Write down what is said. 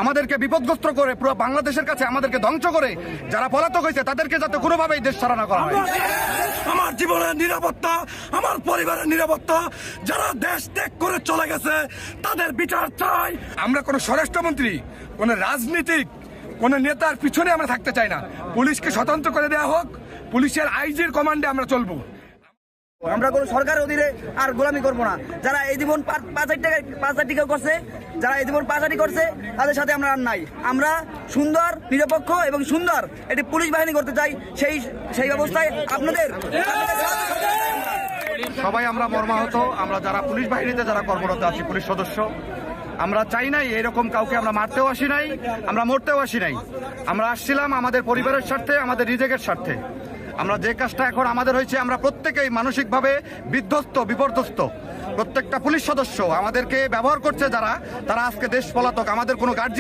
আমাদেরকে বিপদগ্রস্ত করে পুরো বাংলাদেশের কাছে আমাদেরকে ধ্বংস করে যারা পলাতক হয়েছে তাদেরকে যাতে কোনোভাবেই দেশ ছাড়া না করা হয়। আমার জীবনের নিরাপত্তা, আমার পরিবারের নিরাপত্তা, যারা দেশ ত্যাগ করে চলে গেছে তাদের বিচার চাই। আমরা কোনো স্বরাষ্ট্রমন্ত্রী, কোনো রাজনীতিক, কোনো নেতার পিছনে আমরা থাকতে চাই না। পুলিশকে স্বতন্ত্র করে দেওয়া হোক, পুলিশের আইজির কমান্ডে আমরা চলবো। আমরা কোনো সরকারের অধীনে আর গোলামি করবো না। যারা এই জীবন পাঁচাটি করছে, যারা এই জীবন পাঁচাটি করছে, তাদের সাথে আমরা আর নাই। আমরা সুন্দর, নিরপেক্ষ এবং সুন্দর একটি পুলিশ বাহিনী করতে চাই। সেই অবস্থায় আপনাদের সবাই আমরা মর্মাহত। আমরা যারা পুলিশ বাহিনীতে যারা কর্মরত আছি, পুলিশ সদস্য, আমরা চাই নাই এরকম কাউকে আমরা মারতেও আসি নাই, আমরা মরতেও আসি নাই। আমরা আসছিলাম আমাদের পরিবারের স্বার্থে, আমাদের নিজেদের স্বার্থে। আমরা যে কাজটা এখন আমাদের হয়েছে, আমরা প্রত্যেকেই মানসিকভাবে বিধ্বস্ত, বিপর্যস্ত। প্রত্যেকটা পুলিশ সদস্য আমাদেরকে ব্যবহার করছে যারা, তারা আজকে দেশ পলাতক। আমাদের কোনো গার্জিয়ান